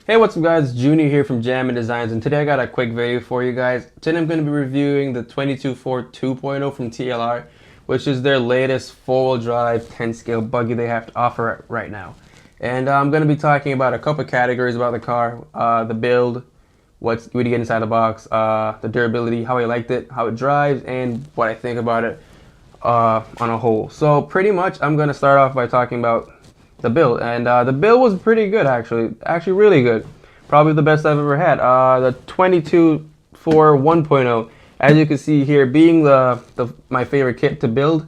Hey, what's up guys? Junior here from Jam and Designs, and today I got a quick video for you guys. Today I'm going to be reviewing the 22 2.0 from TLR, which is their latest 4-wheel drive 10 scale buggy they have to offer right now. And I'm going to be talking about a couple categories about the car, the build, what you get inside the box, the durability, how I liked it, how it drives, and what I think about it on a whole. So pretty much I'm going to start off by talking about the build, and the build was pretty good actually really good, probably the best I've ever had. The 22 1.0, as you can see here, being my favorite kit to build,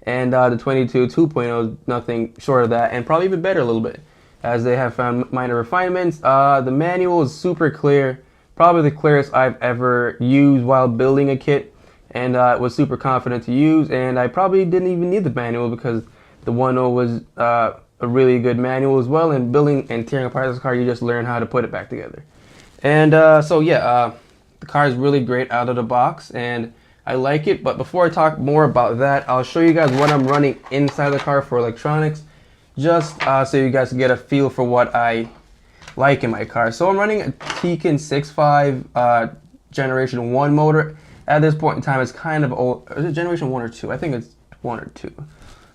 and the 22 2.0 is nothing short of that, and probably even better a little bit, as they have found minor refinements. The manual is super clear, probably the clearest I've ever used while building a kit, and it was super confident to use, and I probably didn't even need the manual because the 1.0 was a really good manual as well. And building and tearing apart this car, you just learn how to put it back together. And the car is really great out of the box, and I like it. But before I talk more about that, I'll show you guys what I'm running inside the car for electronics, just so you guys can get a feel for what I like in my car. So I'm running a Tekin 6.5 Generation 1 motor. At this point in time, it's kind of old. Is it Generation 1 or 2? I think it's 1 or 2.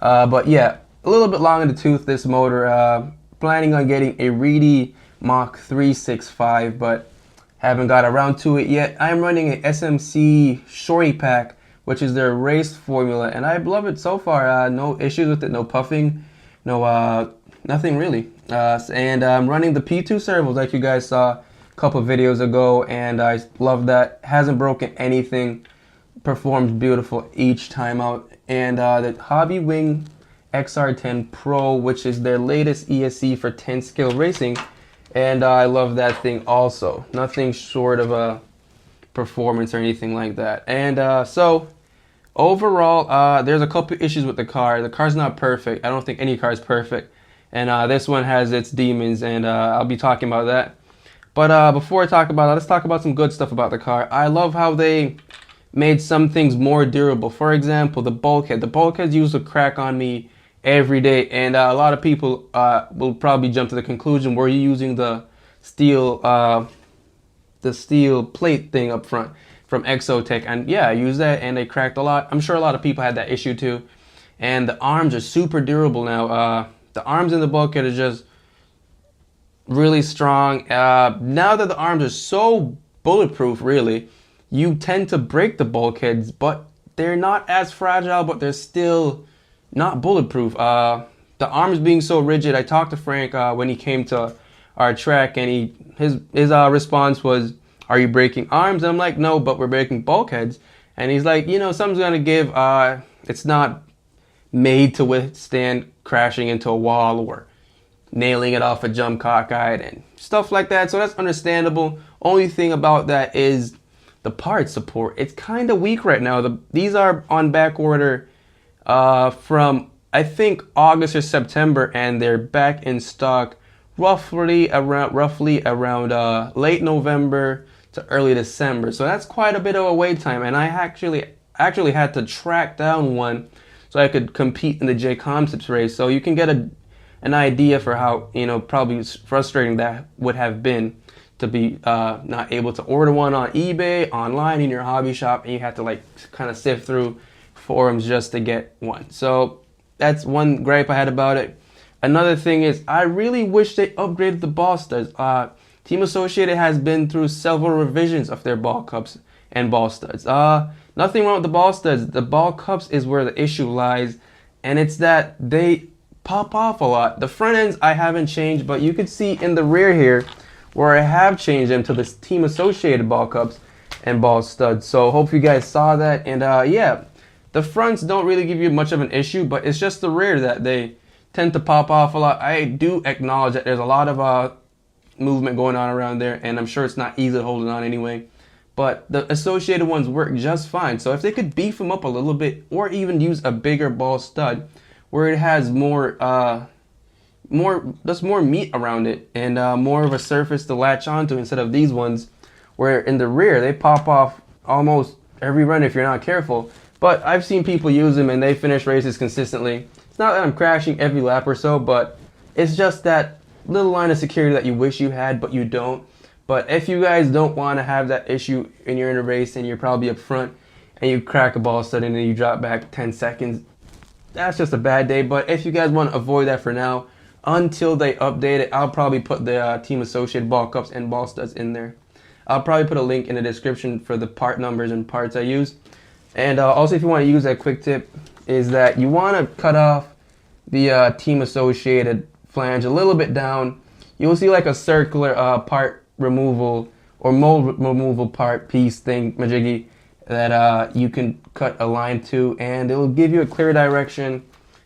But yeah, a little bit long in the tooth, this motor. Planning on getting a Reedy Mach 365, but haven't got around to it yet. I'm running a SMC Shorty Pack, which is their race formula, and I love it so far. No issues with it, no puffing, no nothing really. And I'm running the P2 servos like you guys saw a couple videos ago, and I love that. Hasn't broken anything, performs beautiful each time out. And the Hobby Wing XR10 Pro, which is their latest ESC for 10 scale racing, and I love that thing also. Nothing short of a performance or anything like that. And so overall, there's a couple issues with the car. The car's not perfect. I don't think any car is perfect, and this one has its demons, and I'll be talking about that. But before I talk about it, let's talk about some good stuff about the car. I love how they made some things more durable. For example, the bulkhead. The bulkheads used to crack on me every day, and a lot of people will probably jump to the conclusion, were you using the steel plate thing up front from Exotech? And yeah, I used that, and they cracked a lot. I'm sure a lot of people had that issue too. And the arms are super durable now. The arms in the bulkhead are just really strong. Now that the arms are so bulletproof, really, you tend to break the bulkheads, but they're not as fragile, but they're still not bulletproof. The arms being so rigid, I talked to Frank when he came to our track, and his response was, "Are you breaking arms?" And I'm like, "No, but we're breaking bulkheads." And he's like, "You know, something's gonna give. It's not made to withstand crashing into a wall or nailing it off a jump cockeyed and stuff like that." So that's understandable. Only thing about that is the part support. It's kind of weak right now. These are on back order from I think August or September, and they're back in stock roughly around late November to early December. So that's quite a bit of a wait time, and I actually had to track down one so I could compete in the J Concepts race. So you can get an idea for how, you know, probably frustrating that would have been to be not able to order one on eBay, online, in your hobby shop, and you had to like kind of sift through forums just to get one. So that's one gripe I had about it. Another thing is, I really wish they upgraded the ball studs. Team Associated has been through several revisions of their ball cups and ball studs. Nothing wrong with the ball studs. The ball cups is where the issue lies, and it's that they pop off a lot. The front ends I haven't changed, but you can see in the rear here where I have changed them to the Team Associated ball cups and ball studs. So hope you guys saw that. And yeah, the fronts don't really give you much of an issue, but it's just the rear that they tend to pop off a lot. I do acknowledge that there's a lot of movement going on around there, and I'm sure it's not easy holding on anyway. But the Associated ones work just fine. So if they could beef them up a little bit, or even use a bigger ball stud where it has more meat around it, and more of a surface to latch onto, instead of these ones where in the rear they pop off almost every run if you're not careful. But I've seen people use them and they finish races consistently. It's not that I'm crashing every lap or so, but it's just that little line of security that you wish you had, but you don't. But if you guys don't want to have that issue and you're in a race and you're probably up front and you crack a ball sudden and you drop back 10 seconds, that's just a bad day. But if you guys want to avoid that for now, until they update it, I'll probably put the team associated ball cups and ball studs in there. I'll probably put a link in the description for the part numbers and parts I use. And also, if you want to use that quick tip, is that you want to cut off the team associated flange a little bit down. You'll see like a circular part removal or mold removal part piece thing majiggy that you can cut a line to, and it will give you a clear direction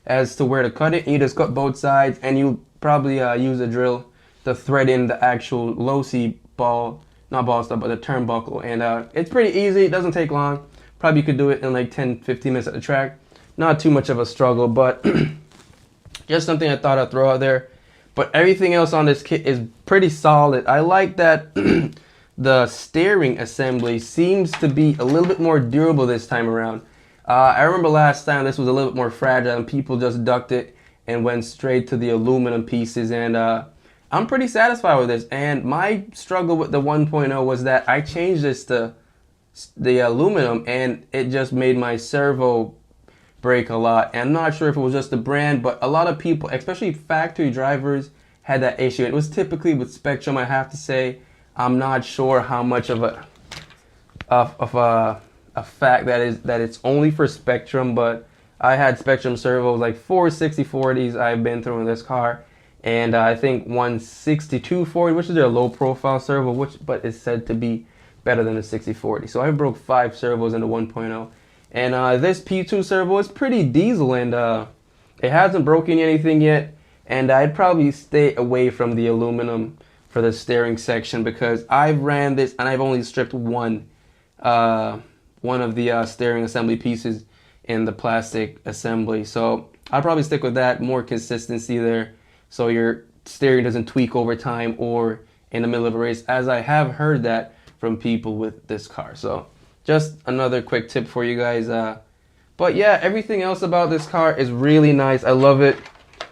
as to where to cut it. You just cut both sides, and you probably use a drill to thread in the actual low-C ball, not ball stuff, but the turnbuckle. And it's pretty easy. It doesn't take long. Probably could do it in like 10-15 minutes at the track. Not too much of a struggle, but just something I thought I'd throw out there. But everything else on this kit is pretty solid. I like that the steering assembly seems to be a little bit more durable this time around. I remember last time this was a little bit more fragile and people just ducked it and went straight to the aluminum pieces, and I'm pretty satisfied with this. And my struggle with the 1.0 was that I changed this to the aluminum and it just made my servo break a lot. And I'm not sure if it was just the brand, but a lot of people, especially factory drivers, had that issue. It was typically with Spectrum, I have to say. I'm not sure how much of a fact that is that it's only for Spectrum, but I had Spectrum servos, like 4 60/40s I've been through in this car, and I think 162/40, which is their low profile servo, but is said to be better than the 60/40. So I broke 5 servos in the 1.0. And this P2 servo is pretty diesel, and it hasn't broken anything yet. And I'd probably stay away from the aluminum for the steering section, because I've ran this and I've only stripped one of the steering assembly pieces in the plastic assembly. So I'll probably stick with that, more consistency there, so your steering doesn't tweak over time or in the middle of a race, as I have heard that from people with this car. So just another quick tip for you guys. But yeah, everything else about this car is really nice. I love it.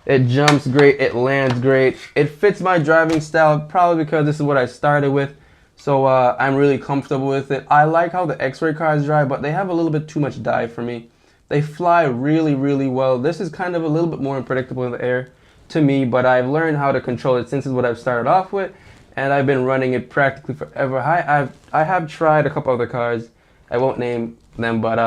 It jumps great. It lands great. It fits my driving style, probably because this is what I started with. So I'm really comfortable with it. I like how the X-Ray cars drive, but they have a little bit too much dive for me. They fly really, really well. This is kind of a little bit more unpredictable in the air to me, but I've learned how to control it since it's what I've started off with, and I've been running it practically forever. I have tried a couple other cars. I won't name them, but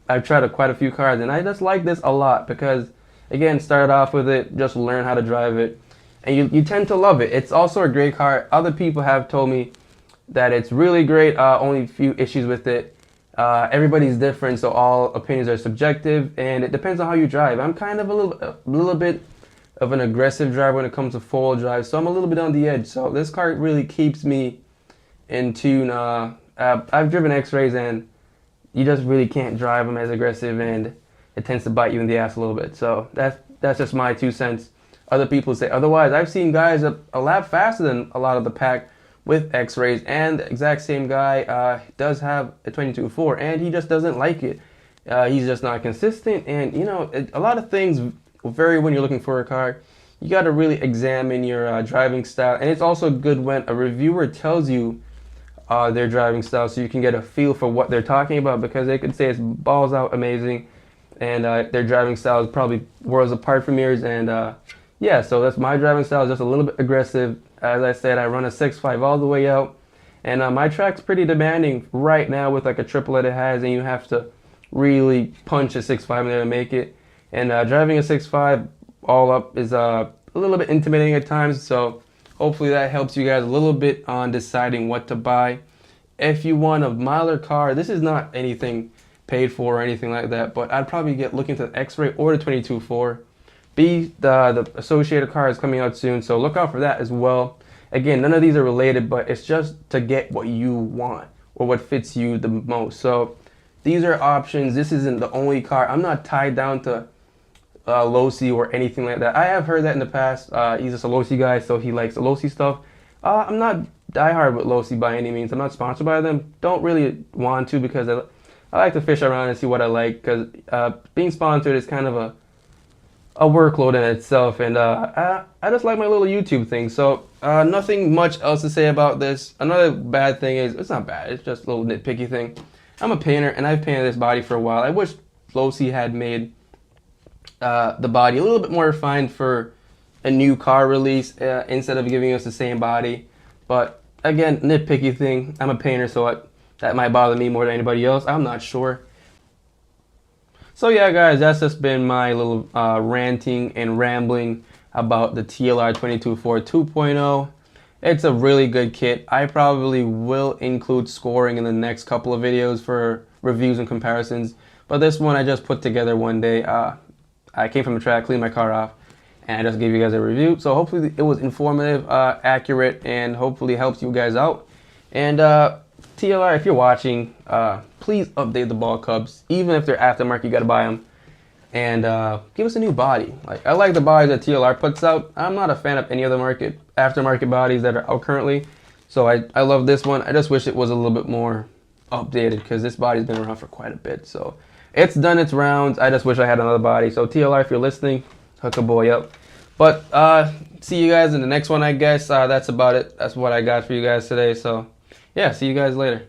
I've tried quite a few cars, and I just like this a lot because, again, started off with it, just learn how to drive it, and you tend to love it. It's also a great car. Other people have told me that it's really great, only a few issues with it. Everybody's different, so all opinions are subjective, and it depends on how you drive. I'm kind of a little bit of an aggressive driver when it comes to four-wheel drive, so I'm a little bit on the edge. So this car really keeps me in tune. I've driven X-Rays, and you just really can't drive them as aggressive, and it tends to bite you in the ass a little bit. So that's just my 2 cents. Other people say otherwise. I've seen guys a lap faster than a lot of the pack with X-Rays, and the exact same guy does have a 22.4, and he just doesn't like it. He's just not consistent, and you know, a lot of things vary when you're looking for a car. You got to really examine your driving style, and it's also good when a reviewer tells you their driving style, so you can get a feel for what they're talking about, because they could say it's balls out amazing, and their driving style is probably worlds apart from yours. And yeah, so that's my driving style, is just a little bit aggressive. As I said, I run a 6.5 all the way out, and my track's pretty demanding right now with like a triplet it has, and you have to really punch a 6.5 in there to make it. And driving a 6.5 all up is a little bit intimidating at times, so hopefully that helps you guys a little bit on deciding what to buy. If you want a milder car, this is not anything paid for or anything like that, but I'd probably look into the X-Ray or the 22.4. The associated car is coming out soon, so look out for that as well. Again, none of these are related, but it's just to get what you want or what fits you the most. So these are options. This isn't the only car. I'm not tied down to low C or anything like that. I have heard that in the past. He's just a low C guy, so he likes the low C stuff. I'm not diehard with low C by any means. I'm not sponsored by them. Don't really want to, because I like to fish around and see what I like, because being sponsored is kind of a workload in itself, and I just like my little YouTube thing. So nothing much else to say about this. Another bad thing is, it's not bad, it's just a little nitpicky thing. I'm a painter, and I've painted this body for a while. I wish Losi had made the body a little bit more refined for a new car release instead of giving us the same body. But again, nitpicky thing. I'm a painter, so that might bother me more than anybody else. I'm not sure. So yeah, guys, that's just been my little ranting and rambling about the TLR 22.4 2.0. It's a really good kit. I probably will include scoring in the next couple of videos for reviews and comparisons. But this one I just put together one day. I came from the track, cleaned my car off, and I just gave you guys a review. So hopefully it was informative, accurate, and hopefully helps you guys out. And TLR, if you're watching, please update the ball cubs. Even if they're aftermarket, you gotta buy them. And give us a new body. Like, I like the bodies that TLR puts out. I'm not a fan of any other aftermarket bodies that are out currently. So I love this one. I just wish it was a little bit more updated, because this body's been around for quite a bit. So it's done its rounds. I just wish I had another body. So TLR, if you're listening, hook a boy up. But see you guys in the next one, I guess. That's about it. That's what I got for you guys today. So yeah, see you guys later.